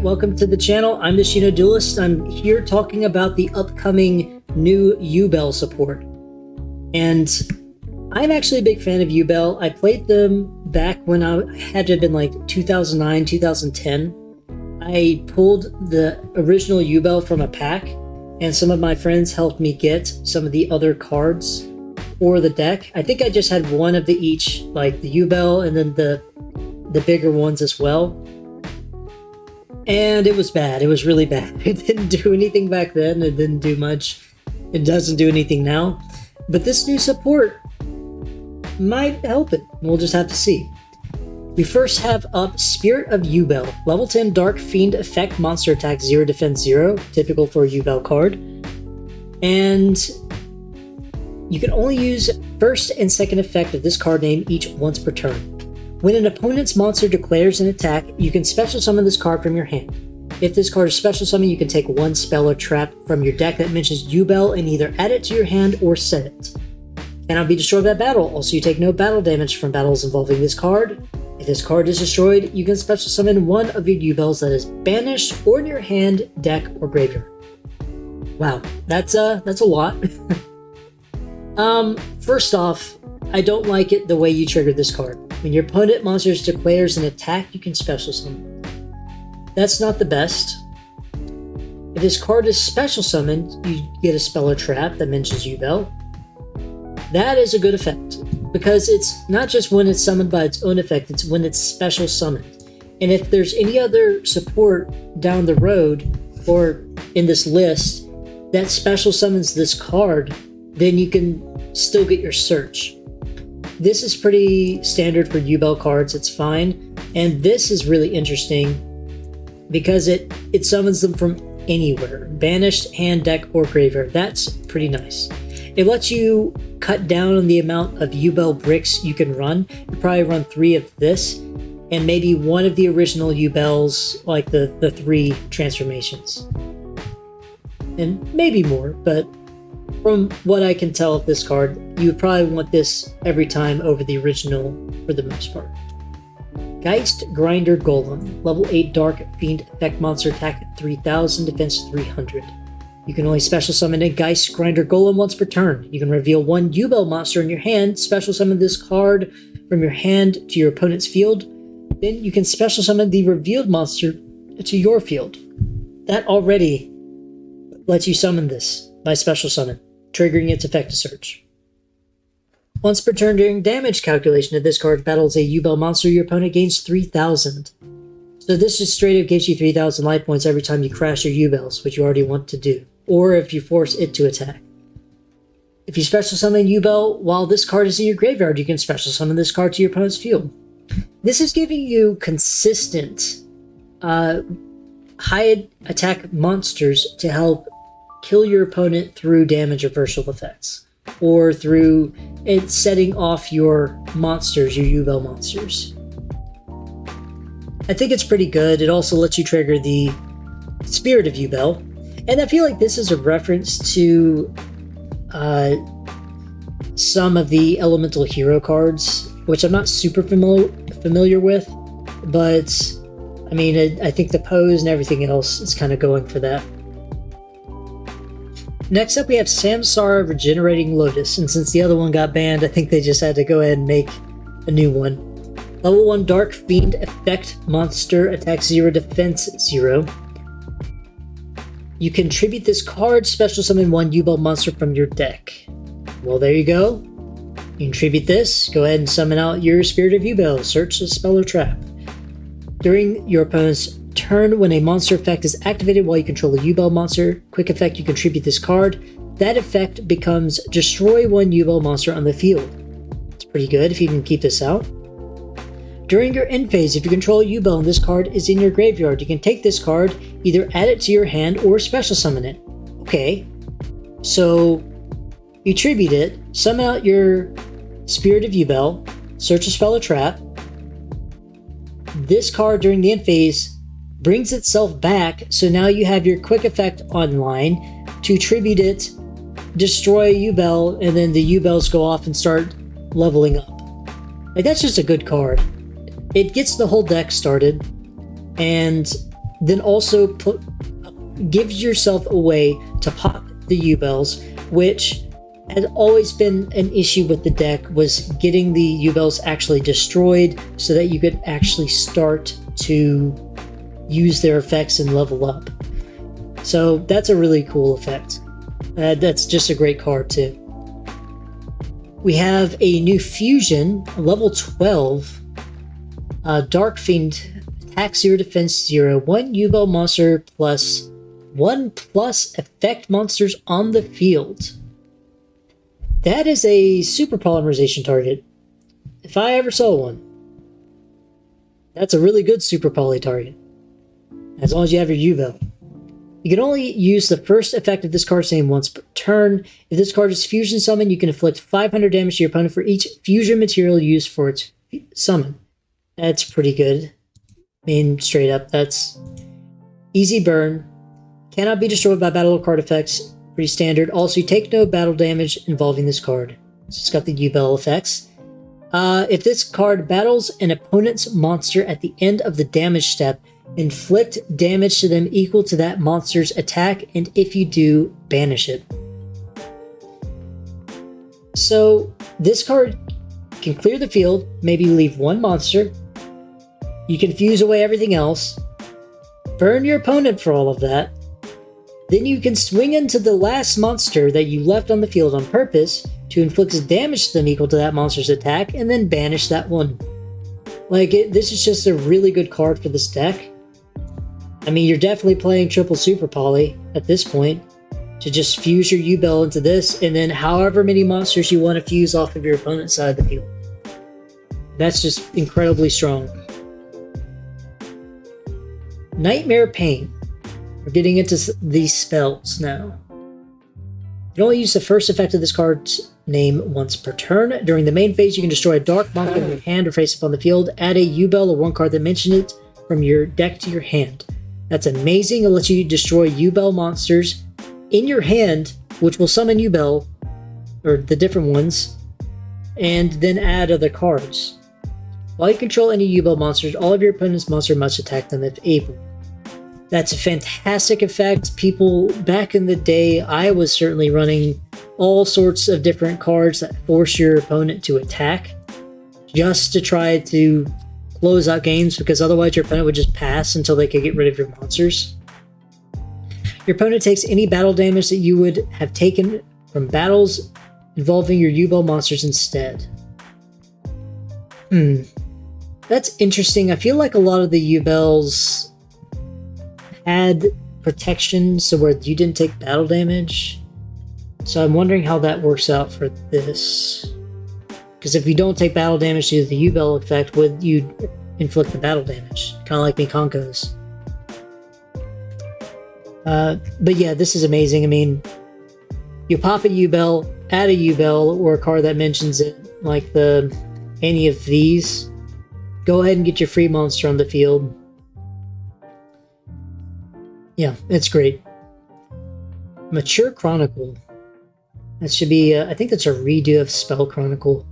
welcome to the channel. I'm the Shino Duelist. I'm here talking about the upcoming new Yubel support. And I'm actually a big fan of Yubel. I played them back when I had to have been like 2009, 2010. I pulled the original Yubel from a pack, and some of my friends helped me get some of the other cards for the deck. I think I just had one of the each, like the Yubel and then the bigger ones as well. And it was bad. It was really bad. It didn't do anything back then. It didn't do much. It doesn't do anything now. But this new support might help it. We'll just have to see. We first have up Spirit of Yubel. Level 10 Dark Fiend effect, monster attack 0, defense 0. Typical for a Yubel card. And you can only use first and second effect of this card name each once per turn. When an opponent's monster declares an attack, you can special summon this card from your hand. If this card is special summoned, you can take one spell or trap from your deck that mentions Yubel and either add it to your hand or set it. Cannot be destroyed by battle. Also, you take no battle damage from battles involving this card. If this card is destroyed, you can special summon one of your Yubels that is banished or in your hand, deck, or graveyard. Wow, that's a lot. First off, I don't like it the way you triggered this card. When your opponent monster declares an attack, you can special summon. That's not the best. If this card is special summoned, you get a spell or trap that mentions Yubel. That is a good effect, because it's not just when it's summoned by its own effect, it's when it's special summoned. And if there's any other support down the road, or in this list, that special summons this card, then you can still get your search. This is pretty standard for Yubel cards, it's fine. And this is really interesting because it summons them from anywhere. Banished, hand, deck, or graveyard. That's pretty nice. It lets you cut down on the amount of Yubel bricks you can run. You probably run 3 of this, and maybe one of the original Yubels, like the 3 transformations. And maybe more, but from what I can tell of this card, you would probably want this every time over the original for the most part. Geist Grinder Golem. Level 8 Dark Fiend effect, monster attack 3000, defense 300. You can only special summon a Geist Grinder Golem once per turn. You can reveal one Yubel monster in your hand, special summon this card from your hand to your opponent's field. Then you can special summon the revealed monster to your field. That already lets you summon this by special summon, triggering its effect to search. Once per turn during damage calculation, if this card battles a Yubel monster, your opponent gains 3000. So this just straight up gives you 3000 life points every time you crash your Yubels, which you already want to do, or if you force it to attack. If you special summon Yubel while this card is in your graveyard, you can special summon this card to your opponent's field. This is giving you consistent high attack monsters to help kill your opponent through damage reversal effects, or through it setting off your monsters, your Yubel monsters. I think it's pretty good. It also lets you trigger the Spirit of Yubel, and I feel like this is a reference to some of the elemental hero cards, which I'm not super familiar with, but I mean, I think the pose and everything else is kind of going for that. Next up, we have Samsara Regenerating Lotus, and since the other one got banned, I think they just had to go ahead and make a new one. Level 1 Dark Fiend effect, monster attack 0, defense 0. You can tribute this card, special summon one Yubel monster from your deck. Well, there you go. You can tribute this, go ahead and summon out your Spirit of Yubel, search a spell or trap. During your opponent's turn, when a monster effect is activated while you control a Yubel monster, quick effect, you contribute this card. That effect becomes destroy one Yubel monster on the field. It's pretty good if you can keep this out. During your end phase, if you control a Yubel and this card is in your graveyard, you can take this card, either add it to your hand or special summon it. Okay, so you tribute it, summon out your Spirit of Yubel, search a spell or trap. This card during the end phase brings itself back, so now you have your quick effect online to tribute it, destroy a Yubel, and then the Yubels go off and start leveling up. Like, that's just a good card. It gets the whole deck started, and then also gives yourself a way to pop the Yubels, which had always been an issue with the deck, was getting the Yubels actually destroyed so that you could actually start to use their effects and level up. So that's a really cool effect. That's just a great card too. We have a new fusion, level 12, Dark Fiend, attack 0, defense 0, 1 Yubel monster plus 1+ effect monsters on the field. That is a super polymerization target, if I ever saw one. That's a really good super poly target, as long as you have your Yubel. You can only use the first effect of this card's name once per turn. If this card is fusion summoned, you can inflict 500 damage to your opponent for each fusion material used for its summon. That's pretty good. I mean, straight up, that's easy burn. Cannot be destroyed by battle or card effects. Pretty standard. Also, you take no battle damage involving this card. So it's got the Yubel effects. If this card battles an opponent's monster at the end of the damage step, inflict damage to them equal to that monster's attack, and if you do, banish it. So this card can clear the field, maybe leave one monster. You can fuse away everything else, burn your opponent for all of that. Then you can swing into the last monster that you left on the field on purpose to inflict damage to them equal to that monster's attack, and then banish that one. This is just a really good card for this deck. I mean, you're definitely playing triple super poly at this point to just fuse your Yubel into this, and then however many monsters you want to fuse off of your opponent's side of the field. That's just incredibly strong. Nightmare Pain. We're getting into these spells now. You can only use the first effect of this card's name once per turn. During the main phase, you can destroy a dark monster in your hand or face up on the field. Add a Yubel or one card that mentioned it from your deck to your hand. That's amazing. It lets you destroy Yubel monsters in your hand, which will summon Yubel, or the different ones, and then add other cards. While you control any Yubel monsters, all of your opponent's monsters must attack them if able. That's a fantastic effect. People, back in the day, I was certainly running all sorts of different cards that force your opponent to attack, just to try to close out games, because otherwise your opponent would just pass until they could get rid of your monsters. Your opponent takes any battle damage that you would have taken from battles involving your Yubel monsters instead. That's interesting. I feel like a lot of the Yubels had protection so where you didn't take battle damage. So I'm wondering how that works out for this. Because if you don't take battle damage due to the Yubel effect, would you inflict the battle damage? Kind of like Mikanko's. But yeah, this is amazing. I mean, you pop a Yubel, add a Yubel, or a card that mentions it, like any of these. Go ahead and get your free monster on the field. Yeah, it's great. Mature Chronicle. That should be, I think that's a redo of Spell Chronicle.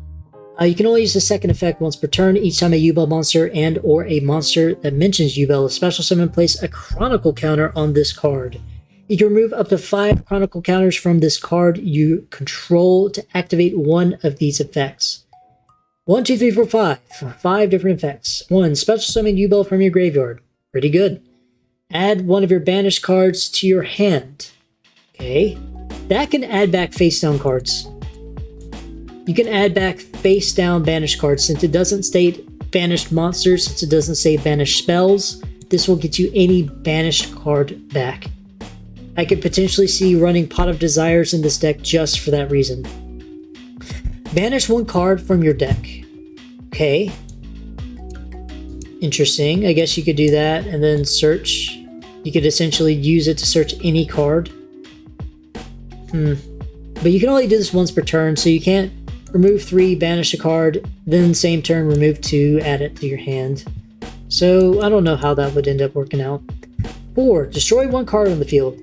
You can only use the second effect once per turn. Each time a Yubel monster and or a monster that mentions Yubel is special summon, place a Chronicle counter on this card. You can remove up to 5 Chronicle counters from this card you control to activate one of these effects. 1, 2, 3, 4, 5. 5 different effects. 1. Special summon Yubel from your graveyard. Pretty good. Add one of your banished cards to your hand. Okay. That can add back face-down cards. You can add back face-down banished cards. Since it doesn't state banished monsters, since it doesn't say banished spells, this will get you any banished card back. I could potentially see running Pot of Desires in this deck just for that reason. Banish one card from your deck. Okay. Interesting. I guess you could do that and then search. You could essentially use it to search any card. But you can only do this once per turn, so you can't remove 3, banish a card, then same turn remove 2, add it to your hand. So I don't know how that would end up working out. 4. Destroy one card on the field.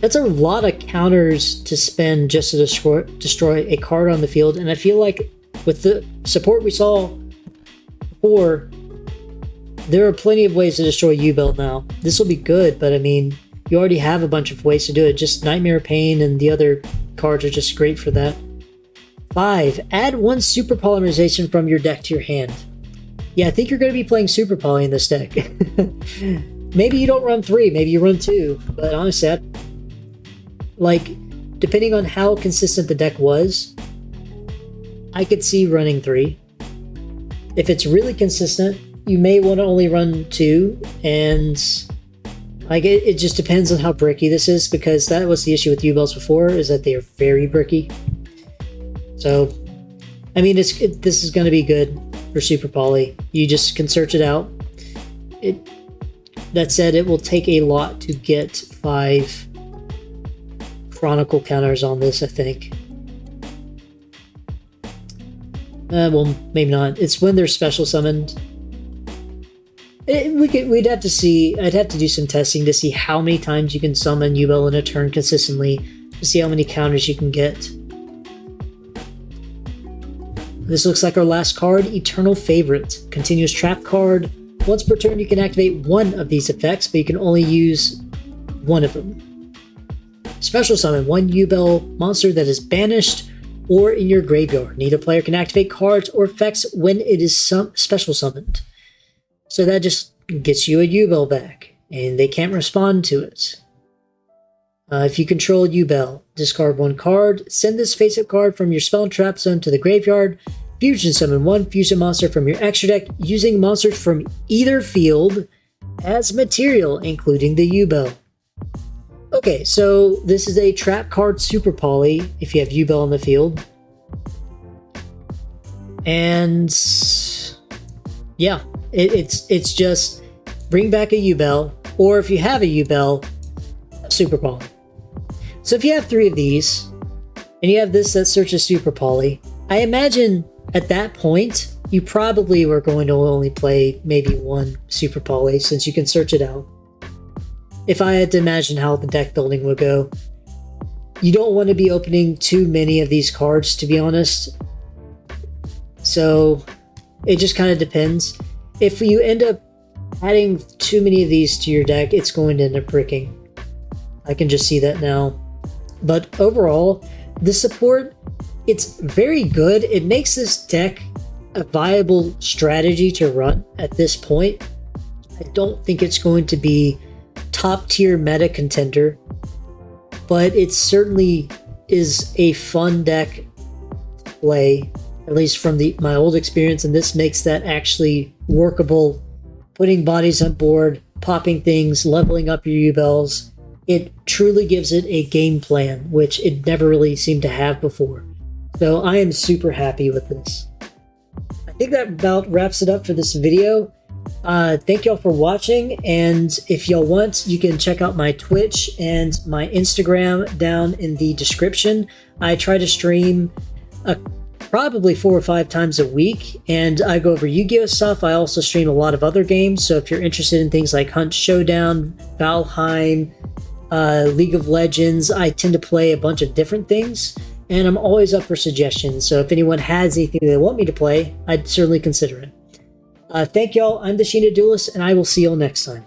That's a lot of counters to spend just to destroy a card on the field, and I feel like with the support we saw before, there are plenty of ways to destroy Yubel now. This will be good, but I mean, you already have a bunch of ways to do it. Just Nightmare Pain and the other cards are just great for that. 5. Add 1 Super Polymerization from your deck to your hand. Yeah, I think you're going to be playing Super Poly in this deck. Maybe you don't run 3, maybe you run 2. But honestly, depending on how consistent the deck was, I could see running 3. If it's really consistent, you may want to only run 2, and it just depends on how bricky this is, because that was the issue with Yubels before, is that they are very bricky. So, I mean, this is going to be good for Super Poly. You just can search it out. That said, it will take a lot to get 5 Chronicle counters on this, I think. Well, maybe not. It's when they're special summoned. We'd have to see. I'd have to do some testing to see how many times you can summon Yubel in a turn consistently, to see how many counters you can get. This looks like our last card, Eternal Favorite. Continuous trap card. Once per turn, you can activate 1 of these effects, but you can only use 1 of them. Special summon 1 Yubel monster that is banished or in your graveyard. Neither player can activate cards or effects when it is special summoned. So that just gets you a Yubel back, and they can't respond to it. If you control Yubel, discard 1 card, send this face-up card from your spell and trap zone to the graveyard, fusion summon 1 fusion monster from your extra deck using monsters from either field as material, including the Yubel. Okay, so this is a trap card Super Poly if you have Yubel on the field. And yeah, it's just bring back a Yubel, or if you have a Yubel, Super Poly. So if you have 3 of these, and you have this that searches Super Poly, I imagine at that point, you probably were going to only play maybe 1 Super Poly, since you can search it out. If I had to imagine how the deck building would go, you don't want to be opening too many of these cards, to be honest. So it just kind of depends. If you end up adding too many of these to your deck, it's going to end up bricking. I can just see that now. But overall, the support, it's very good. It makes this deck a viable strategy to run at this point. I don't think it's going to be top tier meta contender, but it certainly is a fun deck to play, at least from my old experience, and this makes that actually workable. Putting bodies on board, popping things, leveling up your Yubels. It truly gives it a game plan, which it never really seemed to have before. So I am super happy with this. I think that about wraps it up for this video. Thank y'all for watching, and if y'all want, you can check out my Twitch and my Instagram down in the description. I try to stream probably 4 or 5 times a week, and I go over Yu-Gi-Oh stuff. I also stream a lot of other games, so if you're interested in things like Hunt Showdown, Valheim, League of Legends, I tend to play a bunch of different things, and I'm always up for suggestions. So if anyone has anything they want me to play, I'd certainly consider it. Thank y'all. I'm the Sheena Duelist, and I will see y'all next time.